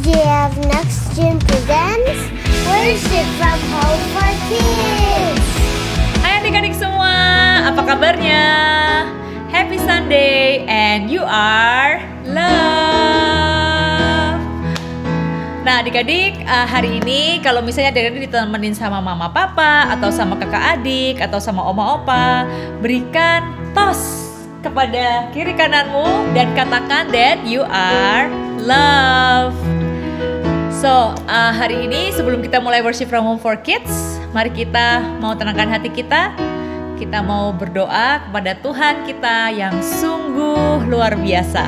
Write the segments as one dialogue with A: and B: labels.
A: JF Next Gen presents Worship from Home for Kids.
B: Hai adik-adik semua, apa kabarnya? Happy Sunday and you are loved. Nah adik-adik, hari ini kalau misalnya adik-adik ditemenin sama mama papa atau sama kakak adik atau sama oma opa, berikan tos kepada kiri kananmu dan katakan that you are loved. So, hari ini sebelum kita mulai worship from home for kids, mari kita mau tenangkan hati kita. Kita mau berdoa kepada Tuhan kita yang sungguh luar biasa.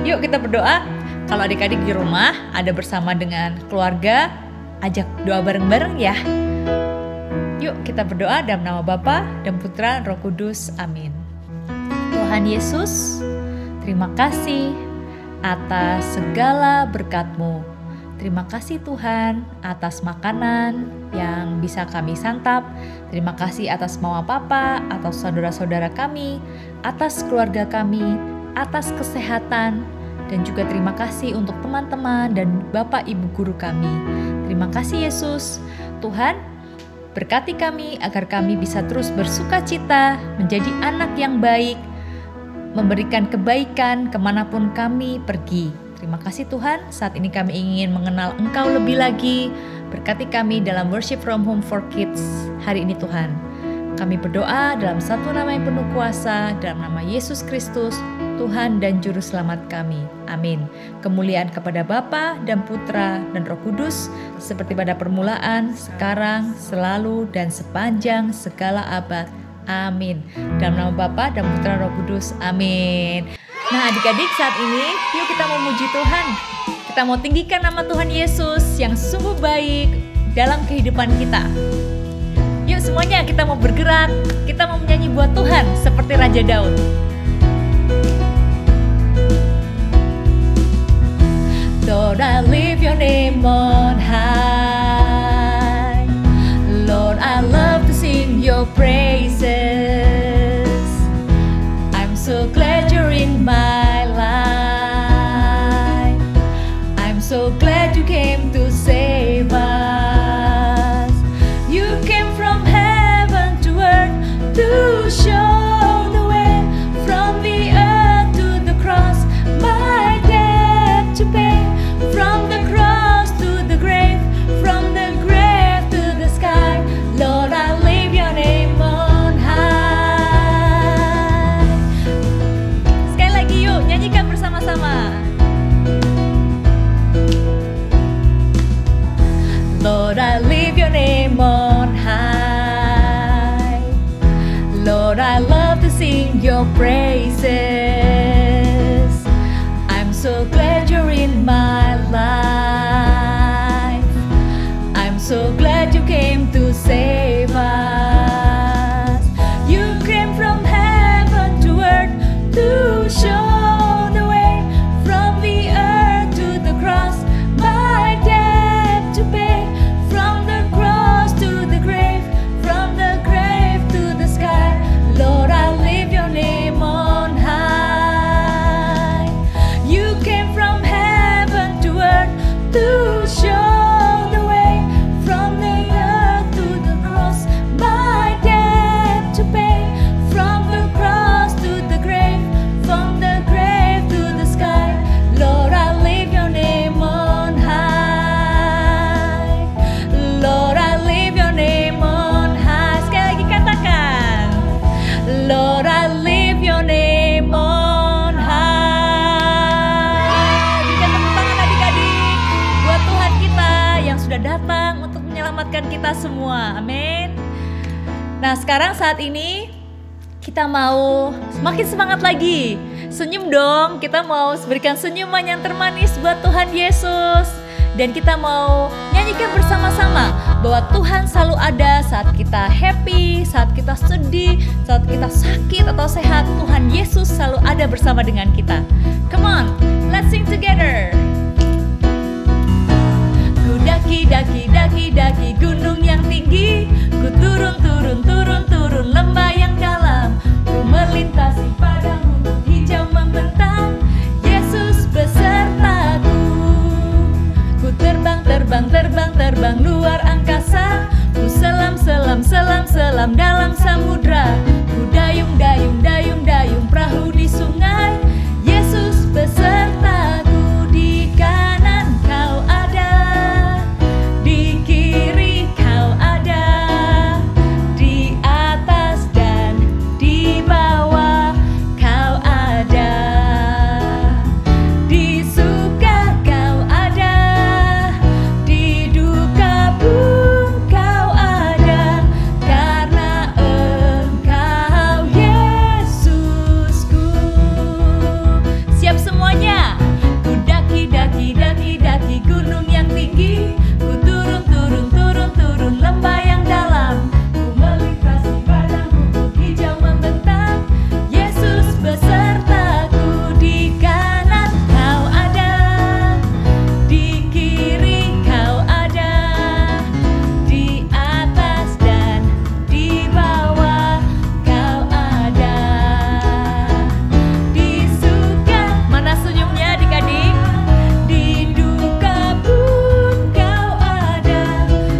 B: Yuk kita berdoa. Kalau adik-adik di rumah ada bersama dengan keluarga, ajak doa bareng-bareng ya. Yuk kita berdoa dalam nama Bapa dan Putra dan Roh Kudus. Amin. Tuhan Yesus, terima kasih atas segala berkat-Mu. Terima kasih Tuhan atas makanan yang bisa kami santap. Terima kasih atas mama papa, atas saudara-saudara kami, atas keluarga kami, atas kesehatan, dan juga terima kasih untuk teman-teman dan bapak ibu guru kami. Terima kasih Yesus. Tuhan, berkati kami agar kami bisa terus bersukacita, menjadi anak yang baik, memberikan kebaikan kemanapun kami pergi. Terima kasih Tuhan, saat ini kami ingin mengenal Engkau lebih lagi. Berkati kami dalam worship from home for kids hari ini Tuhan. Kami berdoa dalam satu nama yang penuh kuasa, dalam nama Yesus Kristus, Tuhan dan Juru Selamat kami. Amin. Kemuliaan kepada Bapa dan Putra dan Roh Kudus, seperti pada permulaan, sekarang, selalu, dan sepanjang segala abad. Amin. Dalam nama Bapa dan Putra dan Roh Kudus. Amin. Nah adik-adik, saat ini yuk kita memuji Tuhan. Kita mau tinggikan nama Tuhan Yesus yang sungguh baik dalam kehidupan kita. Yuk semuanya kita mau bergerak, kita mau menyanyi buat Tuhan seperti Raja Daud. Lord, I lift your name on high. Lord, I love to sing your praises. I'm so glad you're in my life. I'm so glad you came to save us. You came from heaven to earth to show the way, from the earth to the cross, my debt to pay, from the cross to the grave, from the grave to the sky. Lord, I lift your name on high. Sekali lagi yuk, nyanyikan bersama-sama. Lord, I lift your name on high. Lord, I love to sing your praises. I'm so glad you're in my life. I'm so glad you came to save us. You came from heaven to earth to show the way, from the earth to the cross, my debt to pay, from the cross to the grave, from the grave to the sky. Lord, I lift your name on high. You came from heaven to earth to show the way, from the earth to the cross, my debt to pay, from the cross to the grave, from the grave to the sky. Lord, I lift your name on high. Lord, I lift your name on high. Sekali lagi katakan, Lord, I lift your name on high. Berikan tepuk tangan adik-adik buat Tuhan kita yang sudah datang untuk menyelamatkan kita semua. Amin. Nah sekarang saat ini kita mau semakin semangat lagi. Senyum dong, kita mau berikan senyuman yang termanis buat Tuhan Yesus. Dan kita mau nyanyikan bersama-sama bahwa Tuhan selalu ada saat kita happy, saat kita sedih, saat kita sakit atau sehat. Tuhan Yesus selalu ada bersama dengan kita. Come on, let's sing together. Ku daki, daki, daki, daki gunung yang tinggi. Ku turun, turun, turun, turun lembah yang dalam. Ku melintasi padang rumput hijau membentang. Yesus besertaku. terbang luar angkasa. Ku selam, selam, selam, selam dalam samudra. Ku dayung, dayung, dayung, dayung perahu di sungai. Yesus besertaku, di kanan kau ada, di kiri kau ada, di atas dan di bawah kau ada, di suka kau ada, di duka pun kau ada, karena Engkau Yesusku. Siap semuanya? Ku daki, daki, daki, daki gunung yang tinggi. Ku turun, turun, turun, turun lembah yang dalam. Ku melintasi padang rumput hijau membentang. Yesus besertaku, di kanan kau ada, di kiri kau ada, di atas dan di bawah kau ada, di suka. Mana senyumnya adik-adik? Di duka pun kau ada,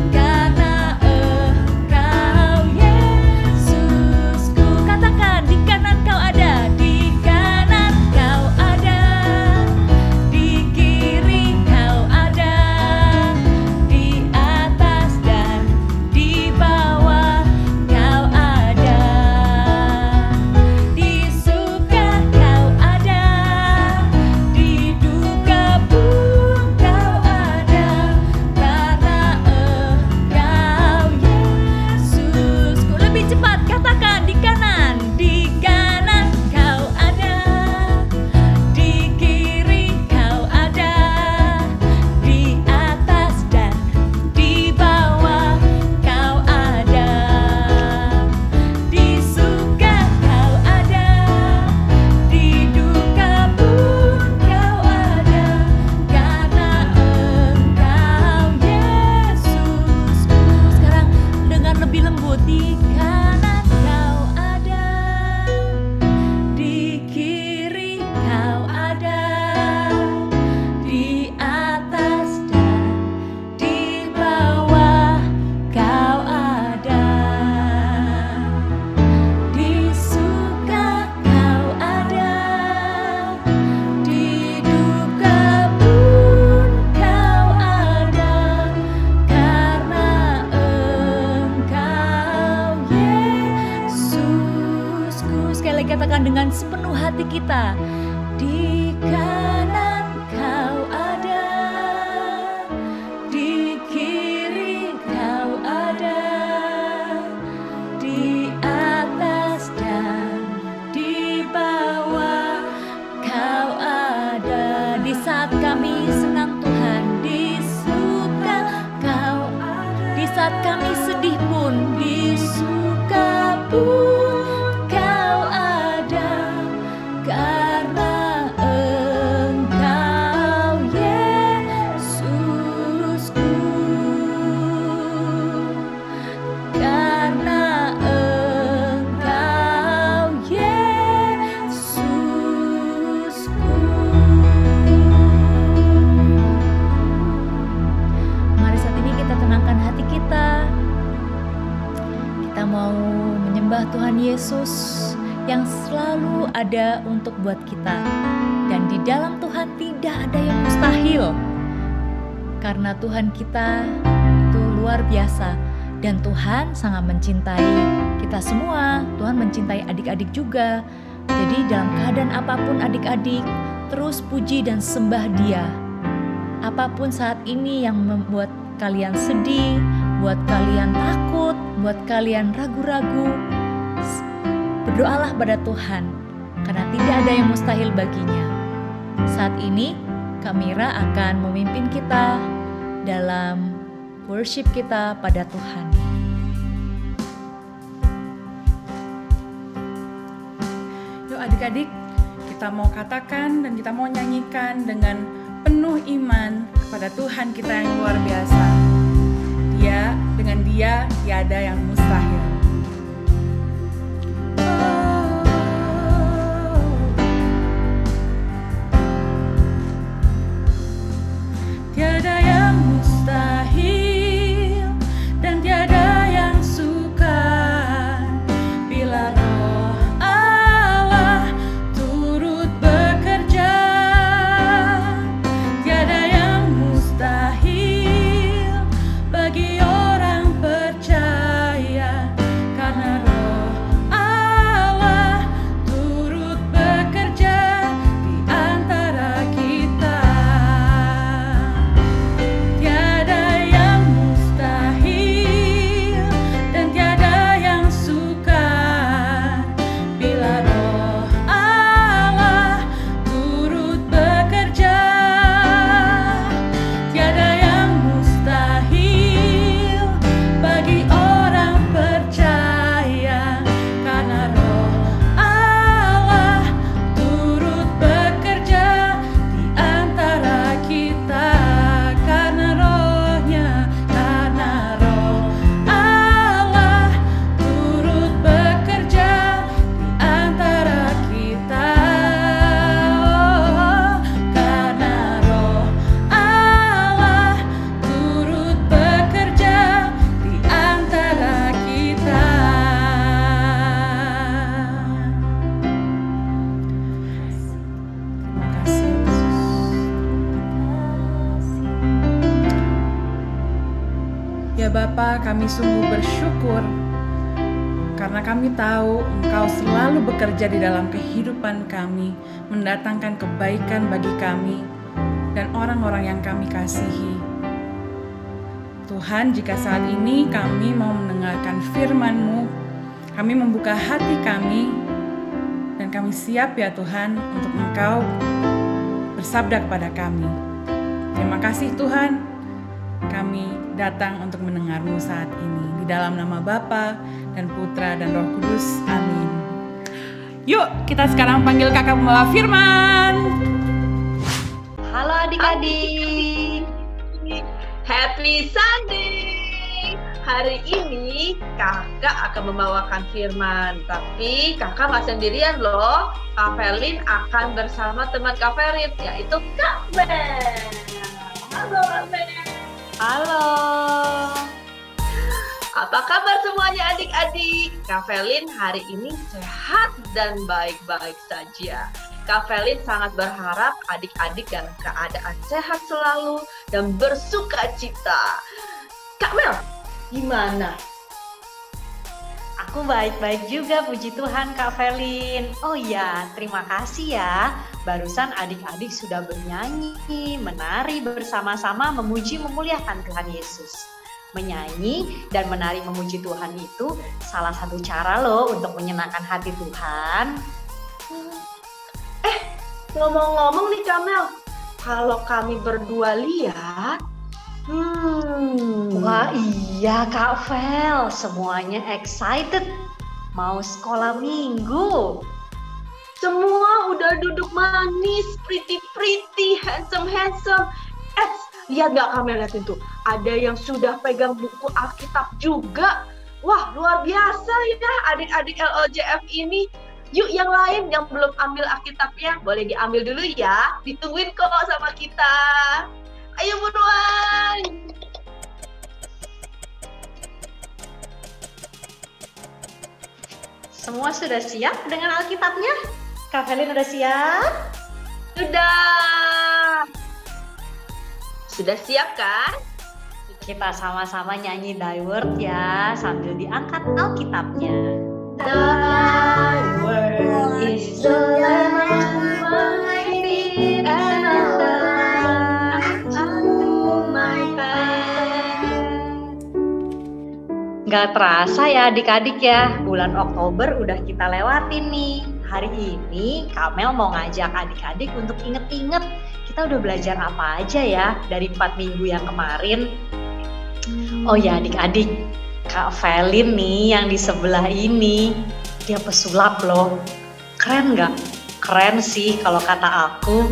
B: karena Engkau Yesusku. Katakan, di kanan kau ada, di kanan kau ada, di kiri kau ada, di atas dan di bawah kau ada, di suka kau ada, di duka pun kau ada, karena Engkau Yesusku. Lebih cepat, katakan, di kanan kau ada, di kiri kau ada, di atas dan di bawah kau ada, di suka kau ada, di duka pun kau ada, karena Engkau Yesusku. Sekarang dengan lebih lembut, di kanan kau ada, di kiri kau ada, di atas dan di bawah kau ada, di suka kau ada, di duka pun kau ada, karena Engkau Yesusku. Sekali lagi katakan dengan sepenuh hati kita, di kanan kau ada, di kiri kau ada, di atas dan di bawah kau ada. Di saat kami senang Tuhan, di suka kau ada, di saat kami sedih pun, di suka pun kau ada, karena Engkau Yesusku, karena Engkau Yesusku. Mari saat ini kita tenangkan hati kita. Kita mau menyembah Tuhan Yesus yang selalu ada untuk buat kita. Dan di dalam Tuhan tidak ada yang mustahil. Karena Tuhan kita itu luar biasa. Dan Tuhan sangat mencintai kita semua. Tuhan mencintai adik-adik juga. Jadi dalam keadaan apapun adik-adik, terus puji dan sembah Dia. Apapun saat ini yang membuat kalian sedih, buat kalian takut, buat kalian ragu-ragu, berdoalah pada Tuhan, karena tidak ada yang mustahil baginya. Saat ini, Kamira akan memimpin kita dalam worship kita pada Tuhan.
C: Yuk adik-adik, kita mau katakan dan kita mau nyanyikan dengan penuh iman kepada Tuhan kita yang luar biasa. Dengan Dia tiada yang mustahil. Tiada yang mustahil. Ya Bapa, kami sungguh bersyukur karena kami tahu Engkau selalu bekerja di dalam kehidupan kami, mendatangkan kebaikan bagi kami dan orang-orang yang kami kasihi. Tuhan, jika saat ini kami mau mendengarkan firman-Mu, kami membuka hati kami, dan kami siap ya Tuhan untuk Engkau bersabda kepada kami. Terima kasih Tuhan, kami datang untuk mendengar-Mu saat ini. Di dalam nama Bapa dan Putra dan Roh Kudus. Amin. Yuk, kita sekarang panggil kakak pembawa firman.
D: Halo adik-adik. Happy Sunday. Hari ini kakak akan membawakan firman. Tapi kakak gak sendirian loh. Kak Felin akan bersama teman Kak Felin, yaitu Kak Mel. Halo Kak Mel. Halo. Apa kabar semuanya adik-adik? Kak Felin hari ini sehat dan baik-baik saja. Kak Felin sangat berharap adik-adik dalam keadaan sehat selalu dan bersuka cita. Kak Mel, gimana?
E: Aku baik-baik juga, puji Tuhan Kak Felin. Oh ya, terima kasih ya. Barusan adik-adik sudah bernyanyi, menari bersama-sama memuji memuliakan Tuhan Yesus. Menyanyi dan menari memuji Tuhan itu salah satu cara loh untuk menyenangkan hati Tuhan.
D: Ngomong-ngomong nih Kak Mel, kalau kami berdua lihat,
E: Wah iya Kak Fel, semuanya excited. Mau sekolah minggu.
D: semua udah duduk manis, pretty, handsome. Lihat gak Kak Mel, liatin tuh, ada yang sudah pegang buku Alkitab juga. Wah, luar biasa ya adik-adik LOJF ini. Yuk yang lain yang belum ambil Alkitabnya, boleh diambil dulu ya. Ditungguin kok sama kita. Ayo buruan.
E: Semua sudah siap dengan Alkitabnya? Kak Felin udah siap?
D: Sudah siap kan?
E: Kita sama-sama nyanyi Die Word ya, sambil diangkat Alkitabnya.
D: Thy word is the lamp unto my feet and a lamp unto my path.
E: Gak terasa ya adik-adik ya, bulan Oktober udah kita lewatin nih. Hari ini Kamel mau ngajak adik-adik untuk inget-inget kita udah belajar apa aja ya dari 4 minggu yang kemarin. Oh ya adik-adik, Kak Felin nih yang di sebelah ini, dia pesulap loh. Keren nggak? Keren sih kalau kata aku.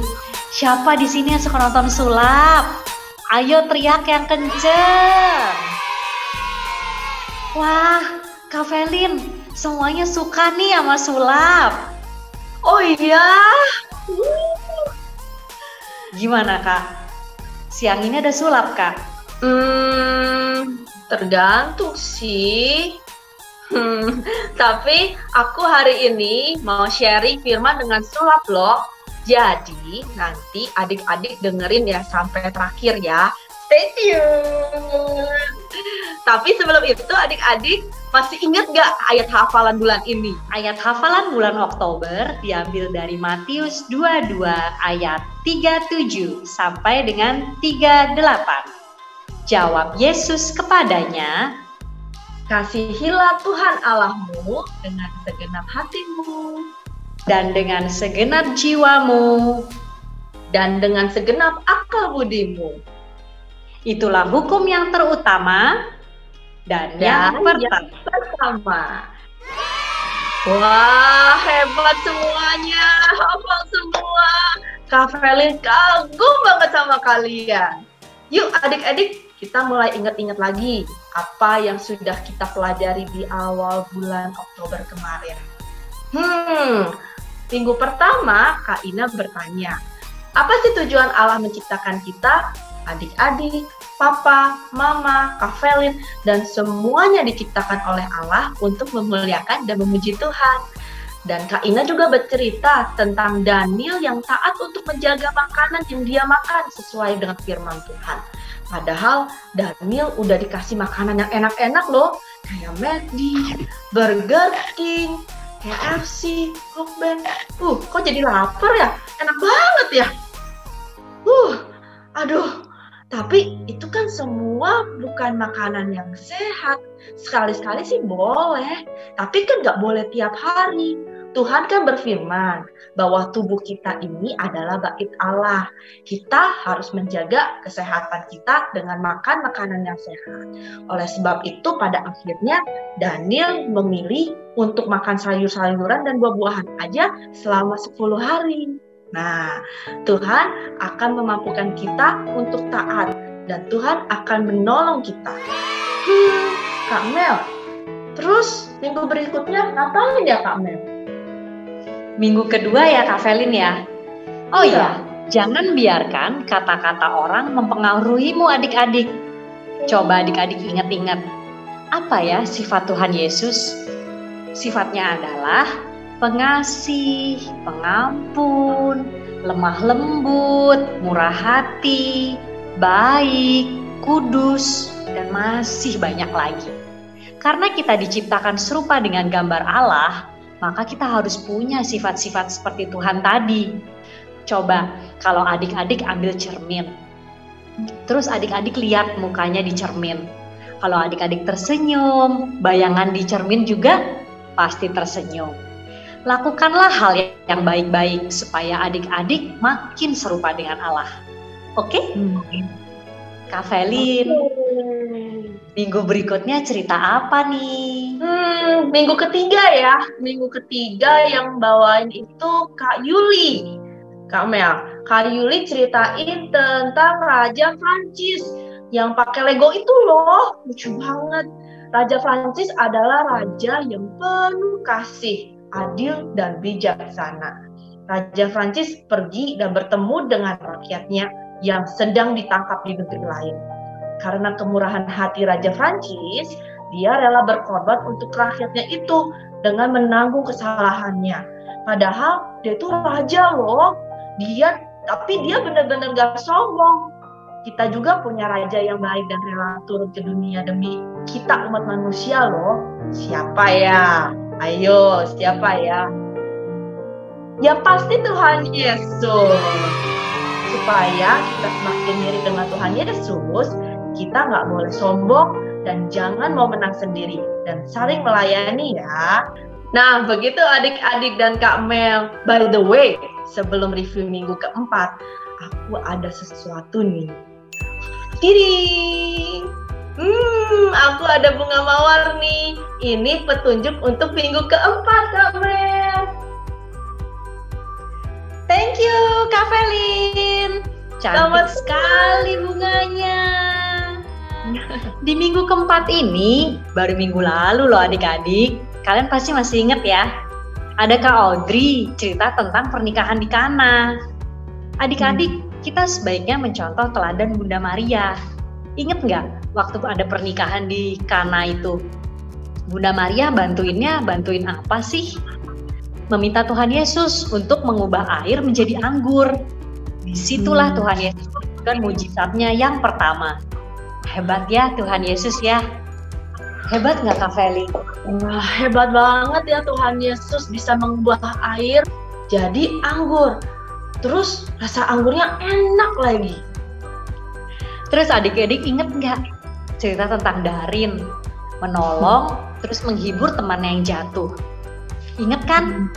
E: Siapa di sini yang suka nonton sulap? Ayo teriak yang kenceng. Wah, Kak Felin, semuanya suka nih sama sulap.
D: Oh iya.
E: Gimana Kak? Siang ini ada sulap Kak?
D: Tergantung sih. Tapi aku hari ini mau sharing firman dengan sulap loh. Jadi nanti adik-adik dengerin ya sampai terakhir ya. Stay tune. Tapi sebelum itu adik-adik masih ingat gak ayat hafalan bulan ini?
E: Ayat hafalan bulan Oktober diambil dari Matius 22 ayat 37 sampai dengan 38. Jawab Yesus kepadanya,
D: kasihilah Tuhan Allahmu dengan segenap hatimu,
E: dan dengan segenap jiwamu,
D: dan dengan segenap akal budimu.
E: Itulah hukum yang terutama dan yang pertama.
D: Wah, hebat semuanya, hafal semua. Kak Felin kagum banget sama kalian. Yuk adik-adik, kita mulai ingat-ingat lagi apa yang sudah kita pelajari di awal bulan Oktober kemarin. Minggu pertama Kak Ina bertanya, apa sih tujuan Allah menciptakan kita? Adik-adik, papa, mama, Kak Felin, dan semuanya diciptakan oleh Allah untuk memuliakan dan memuji Tuhan. Dan Kak Ina juga bercerita tentang Daniel yang taat untuk menjaga makanan yang dia makan sesuai dengan firman Tuhan. Padahal Daniel udah dikasih makanan yang enak-enak loh, kayak McD, Burger King, KFC, Hokben. Kok jadi lapar ya? Enak banget ya. Aduh. Tapi itu kan semua bukan makanan yang sehat. Sekali-sekali sih boleh, tapi kan nggak boleh tiap hari. Tuhan kan berfirman bahwa tubuh kita ini adalah bait Allah. Kita harus menjaga kesehatan kita dengan makan makanan yang sehat. Oleh sebab itu pada akhirnya Daniel memilih untuk makan sayur-sayuran dan buah-buahan aja selama 10 hari. Nah, Tuhan akan memampukan kita untuk taat dan Tuhan akan menolong kita. Kak Mel, terus minggu berikutnya ngapain ya Kak Mel?
E: Minggu kedua ya Kak Velin ya. Oh iya, jangan biarkan kata-kata orang mempengaruhimu adik-adik. Coba adik-adik ingat-ingat, apa ya sifat Tuhan Yesus? Sifatnya adalah pengasih, pengampun, lemah lembut, murah hati, baik, kudus, dan masih banyak lagi. Karena kita diciptakan serupa dengan gambar Allah, maka kita harus punya sifat-sifat seperti Tuhan tadi. Coba kalau adik-adik ambil cermin, terus adik-adik lihat mukanya di cermin. Kalau adik-adik tersenyum, bayangan di cermin juga pasti tersenyum. Lakukanlah hal yang baik-baik supaya adik-adik makin serupa dengan Allah. Oke? Kak Velin, minggu berikutnya cerita apa nih?
D: Minggu ketiga ya. Minggu ketiga yang bawain itu Kak Yuli. Kak Mel, Kak Yuli ceritain tentang Raja Prancis yang pakai Lego itu loh. Lucu banget. Raja Prancis adalah raja yang penuh kasih, adil dan bijaksana. Raja Prancis pergi dan bertemu dengan rakyatnya yang sedang ditangkap di negeri lain. Karena kemurahan hati Raja Prancis, dia rela berkorban untuk rakyatnya itu dengan menanggung kesalahannya. Padahal dia itu raja loh. Tapi dia benar-benar gak sombong. Kita juga punya raja yang baik dan rela turun ke dunia demi kita umat manusia loh. Siapa ya? Ayo, siapa ya? Ya pasti Tuhan Yesus. Supaya kita semakin mirip dengan Tuhan Yesus, kita nggak boleh sombong dan jangan mau menang sendiri dan saling melayani ya. Nah, begitu adik-adik dan Kak Mel. By the way, sebelum review minggu keempat, aku ada sesuatu nih. Tiring! Aku ada bunga mawar nih. Ini petunjuk untuk minggu keempat, Kak Mel.
E: Thank you, Kak Velin. Cantik sekali bunganya. Di minggu keempat ini, baru minggu lalu loh adik-adik. Kalian pasti masih ingat ya? Ada Kak Audrey cerita tentang pernikahan di Kana. Adik-adik, kita sebaiknya mencontoh teladan Bunda Maria. Ingat nggak waktu ada pernikahan di Kana itu? Bunda Maria bantuin apa sih? Meminta Tuhan Yesus untuk mengubah air menjadi anggur. Disitulah Tuhan Yesus melakukan mujizatnya yang pertama. Hebat ya Tuhan Yesus ya. Hebat nggak Kak Feli?
D: Wah, hebat banget ya Tuhan Yesus bisa mengubah air jadi anggur. Terus rasa anggurnya enak lagi.
E: Terus adik-adik inget nggak cerita tentang Darin menolong terus menghibur temannya yang jatuh? Ingat kan?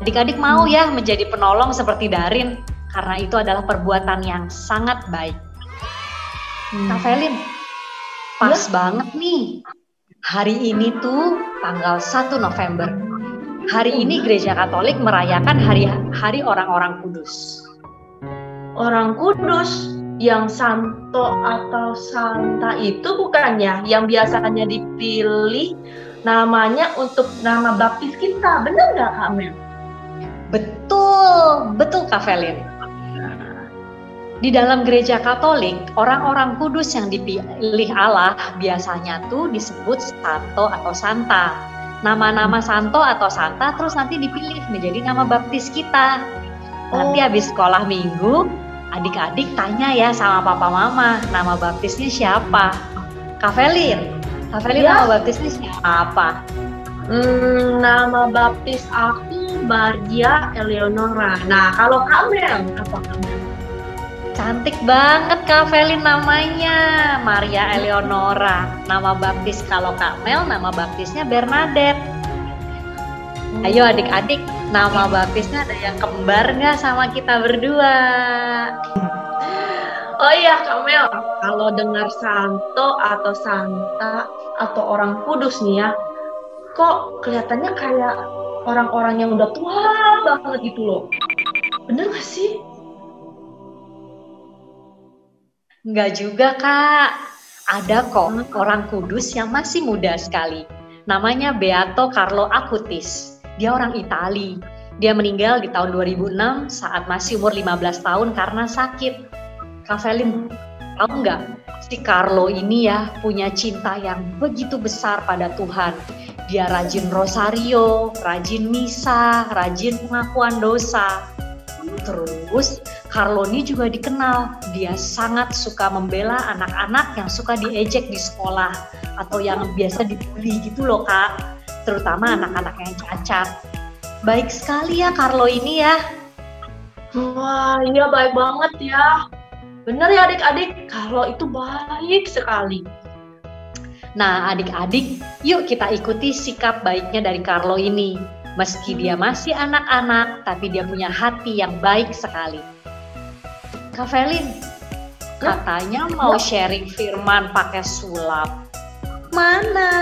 E: Adik-adik mau ya menjadi penolong seperti Darin karena itu adalah perbuatan yang sangat baik. Kak Velin, pas banget nih. Hari ini tuh tanggal 1 November. Hari ini Gereja Katolik merayakan hari orang-orang kudus.
D: Orang kudus yang santo atau santa itu bukannya yang biasanya dipilih namanya untuk nama baptis kita, benar nggak Kak Mel?
E: Betul Kak Velin. Di dalam Gereja Katolik, orang-orang kudus yang dipilih Allah biasanya tuh disebut santo atau santa. nama-nama santo atau santa, terus nanti dipilih menjadi nama baptis kita. Nanti habis sekolah minggu, adik-adik tanya ya sama papa mama, nama baptisnya siapa? Kak Felin
D: Ya.
E: nama baptisnya siapa?
D: Nama baptis aku Maria Eleonora. Nah, kalau Kamel, apa Kamel?
E: Cantik banget Kak Felin namanya, Maria Eleonora. Nama baptis kalau Kak Mel, nama baptisnya Bernadette. Ayo adik-adik, nama baptisnya ada yang kembar nggak sama kita berdua?
D: Oh iya, Kamel. Kalau dengar santo atau santa atau orang kudus nih ya, kok kelihatannya kayak orang-orang yang udah tua banget gitu loh. Bener gak sih?
E: Enggak juga Kak, ada kok orang kudus yang masih muda sekali. Namanya Beato Carlo Acutis, dia orang Itali. Dia meninggal di tahun 2006 saat masih umur 15 tahun karena sakit. Kak Felin, tahu nggak? Si Carlo ini ya punya cinta yang begitu besar pada Tuhan. Dia rajin rosario, rajin misa, rajin pengakuan dosa. Terus Carlo ini juga dikenal, dia sangat suka membela anak-anak yang suka diejek di sekolah atau yang biasa dibully gitu loh Kak, terutama anak-anak yang cacat. Baik sekali ya Carlo ini ya.
D: Wah, iya baik banget ya. Bener ya adik-adik, kalau itu baik sekali.
E: Nah adik-adik, yuk kita ikuti sikap baiknya dari Carlo ini. Meski dia masih anak-anak, tapi dia punya hati yang baik sekali. Kak Felin, katanya mau sharing firman pakai sulap. Mana?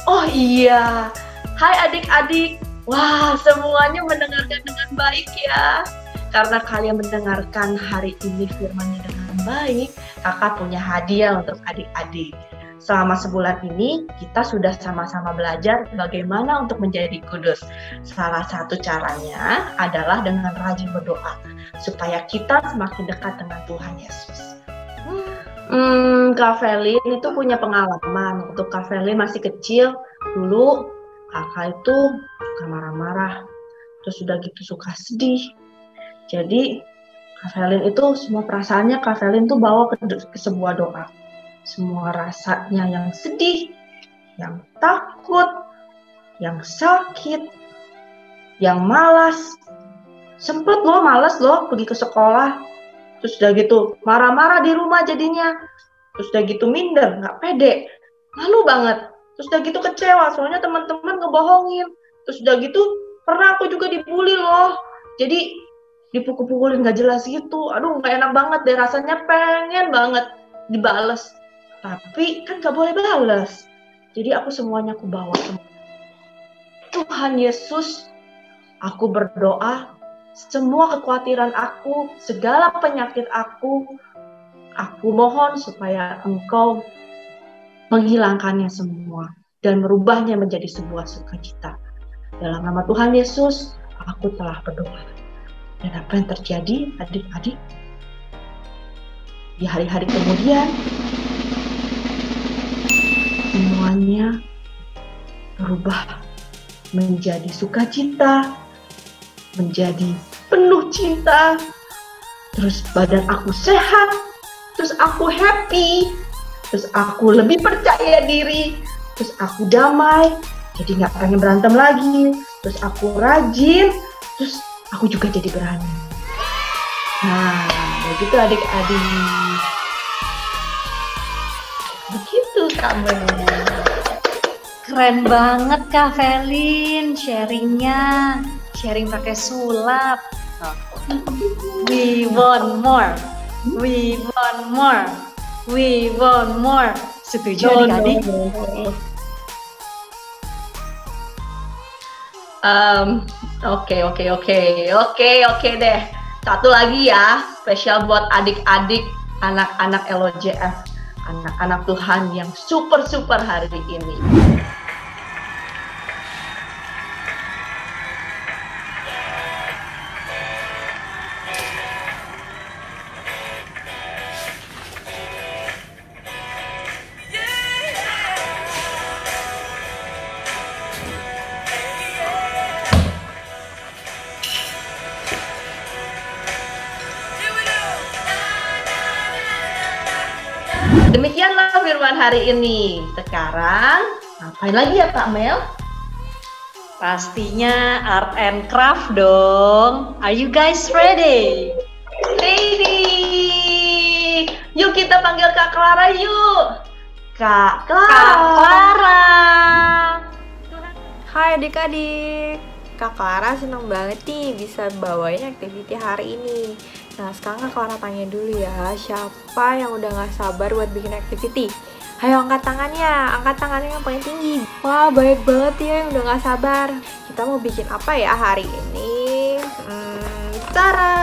D: Oh iya, hai adik-adik. Wah, semuanya mendengarkan dengan baik ya. Karena kalian mendengarkan hari ini firman-Nya dengan baik, kakak punya hadiah untuk adik-adik. Selama sebulan ini, kita sudah sama-sama belajar bagaimana untuk menjadi kudus. Salah satu caranya adalah dengan rajin berdoa, supaya kita semakin dekat dengan Tuhan Yesus. Kak Felin itu punya pengalaman. Untuk Kak Felin masih kecil, dulu kakak itu suka marah-marah, terus udah gitu suka sedih. Jadi Kak Felin itu semua perasaannya Kak Felin tuh bawa ke sebuah doa. Semua rasanya yang sedih, yang takut, yang sakit, yang malas. Sempet loh malas loh pergi ke sekolah. Terus udah gitu marah-marah di rumah jadinya. Terus udah gitu minder, nggak pede. Malu banget. Terus udah gitu kecewa soalnya teman-teman ngebohongin. Terus udah gitu pernah aku juga dibully loh. Jadi dipukul-pukulin nggak jelas gitu. Aduh nggak enak banget deh, rasanya pengen banget dibales. Tapi kan gak boleh balas. Jadi aku semuanya aku bawa. Tuhan Yesus, aku berdoa, semua kekhawatiran aku, segala penyakit aku mohon supaya Engkau menghilangkannya semua dan merubahnya menjadi sebuah sukacita. Dalam nama Tuhan Yesus, aku telah berdoa. Dan apa yang terjadi, adik-adik? Di hari-hari kemudian, semuanya berubah menjadi sukacita, menjadi penuh cinta, terus badan aku sehat, terus aku happy, terus aku lebih percaya diri, terus aku damai, jadi nggak pengen berantem lagi, terus aku rajin, terus aku juga jadi berani. Nah, begitu adik-adik. Begitu kamu.
E: Keren banget Kak Felin sharingnya. Sharing pakai sulap. Oh. We want more. We want more. We want more. Setuju adik-adik?
D: Oke deh. Satu lagi ya, spesial buat adik-adik, anak-anak LOJF, anak-anak Tuhan yang super hari ini. Demikianlah firman hari ini. Sekarang, ngapain lagi ya Kak Mel?
E: Pastinya art and craft dong. Are you guys ready?
D: Ready! Yuk kita panggil Kak Clara yuk. Kak Clara.
E: Kak Clara.
F: Hai adik-adik, Kak Clara senang banget nih bisa bawain activity hari ini. Nah sekarang Kak Clara tanya dulu ya, siapa yang udah gak sabar buat bikin activity? Ayo angkat tangannya yang paling tinggi. Wah baik banget ya yang udah gak sabar. Kita mau bikin apa ya hari ini? Tara!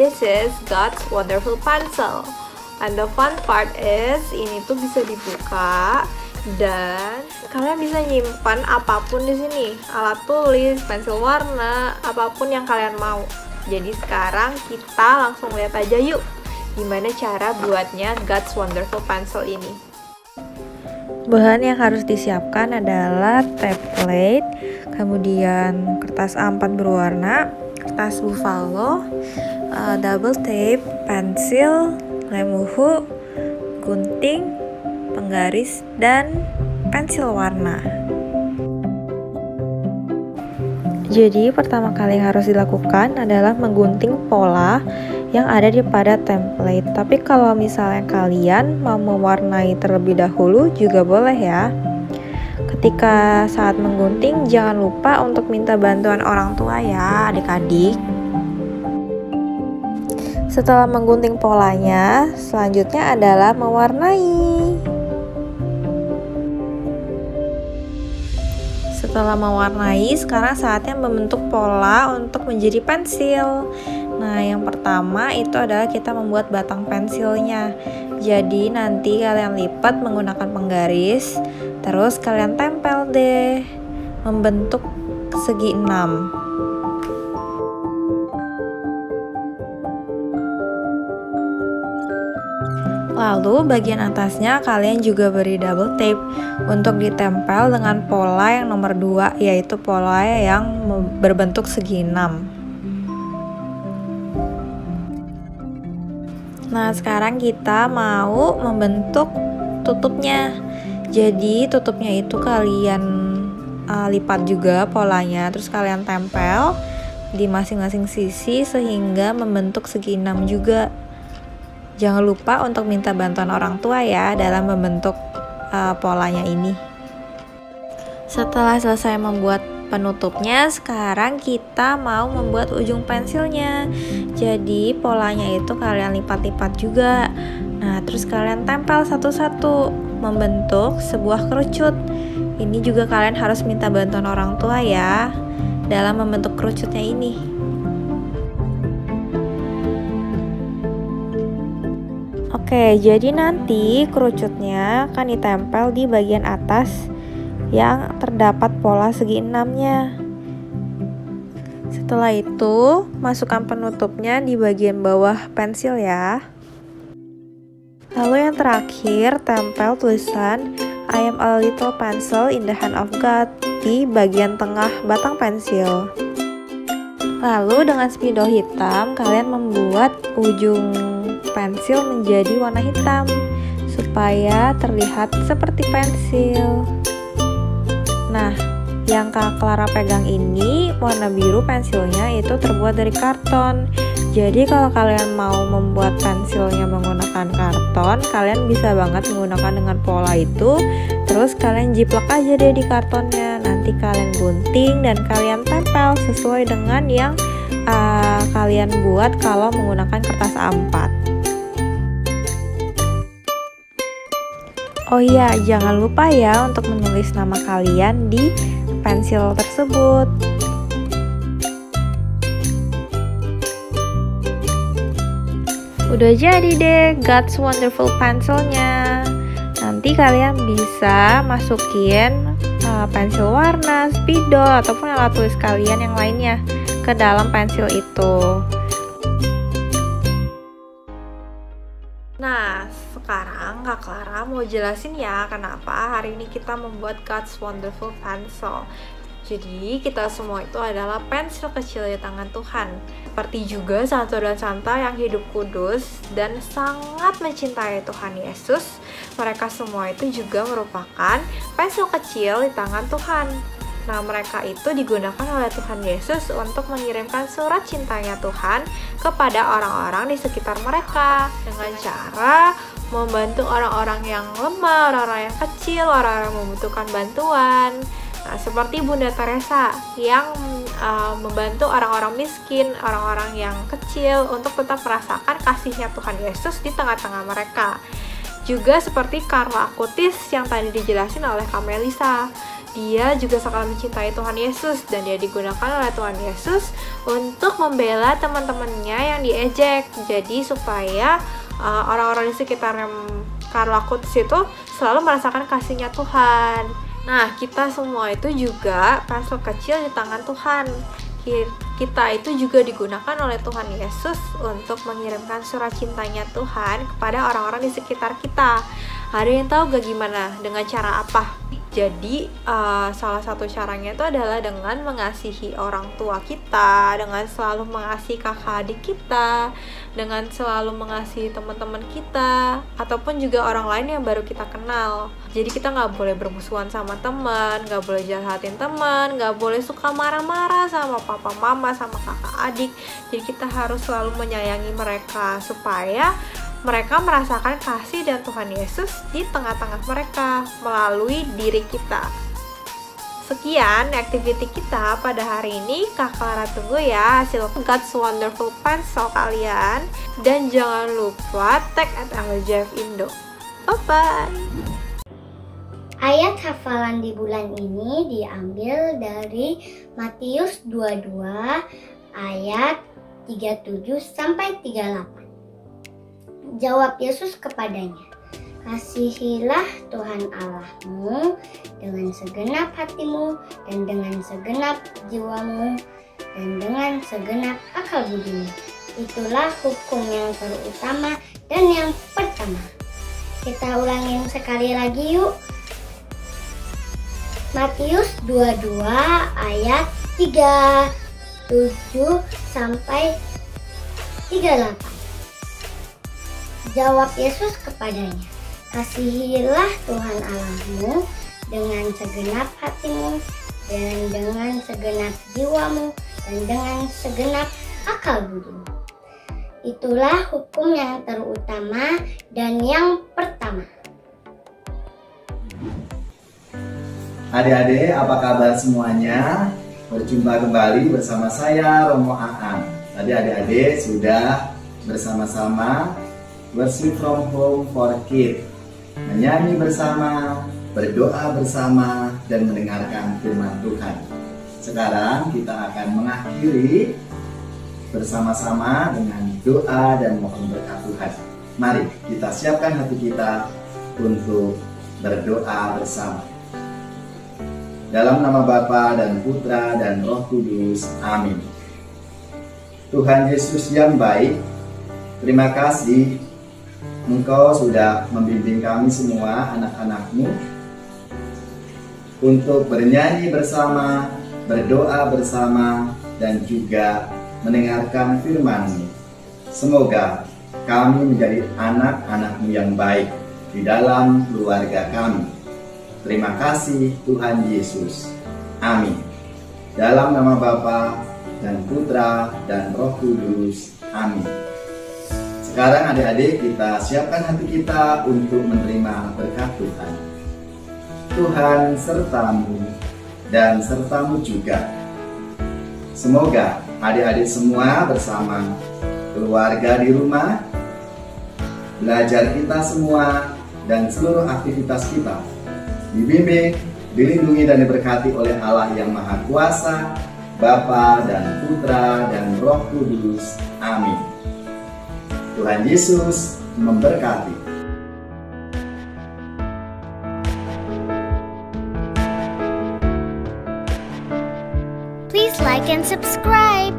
F: This is God's Wonderful Pencil. And the fun part is, ini tuh bisa dibuka dan kalian bisa nyimpan apapun di sini. Alat tulis, pensil warna, apapun yang kalian mau. Jadi sekarang kita langsung lihat aja yuk gimana cara buatnya God's Wonderful Pencil ini. Bahan yang harus disiapkan adalah template, kemudian kertas A4 berwarna, kertas buffalo, double tape, pensil, lem uhu, gunting, penggaris, dan pensil warna. Jadi pertama kali yang harus dilakukan adalah menggunting pola yang ada di pada template. Tapi kalau misalnya kalian mau mewarnai terlebih dahulu juga boleh ya. Ketika saat menggunting jangan lupa untuk minta bantuan orang tua ya adik-adik. Setelah menggunting polanya, selanjutnya adalah mewarnai. Setelah mewarnai, sekarang saatnya membentuk pola untuk menjadi pensil. Nah, yang pertama itu adalah kita membuat batang pensilnya. Jadi nanti kalian lipat menggunakan penggaris, terus kalian tempel deh, membentuk segi 6. Lalu bagian atasnya kalian juga beri double tape untuk ditempel dengan pola yang nomor 2, yaitu pola yang berbentuk segi 6. Nah sekarang kita mau membentuk tutupnya. Jadi tutupnya itu kalian lipat juga polanya, terus kalian tempel di masing-masing sisi sehingga membentuk segi 6 juga. Jangan lupa untuk minta bantuan orang tua ya dalam membentuk polanya ini. Setelah selesai membuat penutupnya, sekarang kita mau membuat ujung pensilnya. Jadi polanya itu kalian lipat-lipat juga. Nah, terus kalian tempel satu-satu membentuk sebuah kerucut. Ini juga kalian harus minta bantuan orang tua ya dalam membentuk kerucutnya ini. Oke, jadi nanti kerucutnya akan ditempel di bagian atas yang terdapat pola segi 6-nya. Setelah itu, masukkan penutupnya di bagian bawah pensil ya. Lalu yang terakhir, tempel tulisan I am a little pencil in the hand of God di bagian tengah batang pensil. Lalu dengan spidol hitam, kalian membuat ujung pensil menjadi warna hitam supaya terlihat seperti pensil. Nah, yang Kak Clara pegang ini warna biru pensilnya itu terbuat dari karton. Jadi kalau kalian mau membuat pensilnya menggunakan karton, kalian bisa banget menggunakan dengan pola itu. Terus kalian jiplak aja deh di kartonnya. Nanti kalian gunting dan kalian tempel sesuai dengan yang kalian buat kalau menggunakan kertas A4. Oh iya, jangan lupa ya untuk menulis nama kalian di pensil tersebut. Udah jadi deh God's Wonderful Pencilnya. Nanti kalian bisa masukin pensil warna, spidol, ataupun alat tulis kalian yang lainnya ke dalam pensil itu. Nah, sekarang Kak Clara mau jelasin ya kenapa hari ini kita membuat God's Wonderful Pencil. Jadi kita semua itu adalah pensil kecil di tangan Tuhan. Seperti juga Santo dan Santa yang hidup kudus dan sangat mencintai Tuhan Yesus, mereka semua itu juga merupakan pensil kecil di tangan Tuhan. Nah, mereka itu digunakan oleh Tuhan Yesus untuk mengirimkan surat cintanya Tuhan kepada orang-orang di sekitar mereka dengan cara membantu orang-orang yang lemah, orang-orang yang kecil, orang-orang yang membutuhkan bantuan. Nah, seperti Bunda Teresa yang membantu orang-orang miskin, orang-orang yang kecil untuk tetap merasakan kasihnya Tuhan Yesus di tengah-tengah mereka. Juga seperti Carla Acutis yang tadi dijelasin oleh Kak Melisa. Dia juga sangat mencintai Tuhan Yesus dan dia digunakan oleh Tuhan Yesus untuk membela teman-temannya yang diejek. Jadi supaya orang-orang di sekitar Carla Acutis itu selalu merasakan kasihnya Tuhan. Nah, kita semua itu juga pensil kecil di tangan Tuhan. Kita itu juga digunakan oleh Tuhan Yesus untuk mengirimkan surat cintanya Tuhan kepada orang-orang di sekitar kita. Ada yang tahu gak gimana? Dengan cara apa? Jadi salah satu caranya itu adalah dengan mengasihi orang tua kita, dengan selalu mengasihi kakak adik kita, dengan selalu mengasihi teman-teman kita, ataupun juga orang lain yang baru kita kenal. Jadi kita nggak boleh bermusuhan sama teman, nggak boleh jahatin teman, nggak boleh suka marah-marah sama papa mama, sama kakak adik. Jadi kita harus selalu menyayangi mereka supaya mereka merasakan kasih dan Tuhan Yesus di tengah-tengah mereka melalui diri kita. Sekian activity kita pada hari ini. Kak Clara tunggu ya hasil God's Wonderful Pencil kalian. Dan jangan lupa tag @LJF Indo. Bye-bye.
A: Ayat hafalan di bulan ini diambil dari Matius 22 ayat 37 sampai 38. Jawab Yesus kepadanya, kasihilah Tuhan Allahmu dengan segenap hatimu dan dengan segenap jiwamu dan dengan segenap akal budimu. Itulah hukum yang terutama dan yang pertama. Kita ulangin sekali lagi yuk. Matius 22 ayat 37 sampai 38. Jawab Yesus kepadanya, kasihilah Tuhan Allahmu dengan segenap hatimu dan dengan segenap jiwamu dan dengan segenap akal budimu. Itulah hukum yang terutama dan yang pertama.
G: Adik-adik, apa kabar semuanya? Berjumpa kembali bersama saya Romo Aan. Tadi adik-adik sudah bersama-sama Worship from Home for Kids, menyanyi bersama, berdoa bersama, dan mendengarkan firman Tuhan. Sekarang kita akan mengakhiri bersama-sama dengan doa dan mohon berkat Tuhan. Mari kita siapkan hati kita untuk berdoa bersama. Dalam nama Bapa dan Putra dan Roh Kudus, amin. Tuhan Yesus yang baik, terima kasih Engkau sudah membimbing kami semua anak-anak-Mu untuk bernyanyi bersama, berdoa bersama, dan juga mendengarkan firman-Mu. Semoga kami menjadi anak-anak-Mu yang baik di dalam keluarga kami. Terima kasih Tuhan Yesus. Amin. Dalam nama Bapa dan Putra dan Roh Kudus. Amin. Sekarang adik-adik kita siapkan hati kita untuk menerima berkat Tuhan. Tuhan sertamu dan sertamu juga. Semoga adik-adik semua bersama keluarga di rumah, belajar kita semua dan seluruh aktivitas kita dibimbing, dilindungi dan diberkati oleh Allah yang Maha Kuasa, Bapa dan Putra dan Roh Kudus. Amin. Tuhan Yesus memberkati.
A: Please like and subscribe.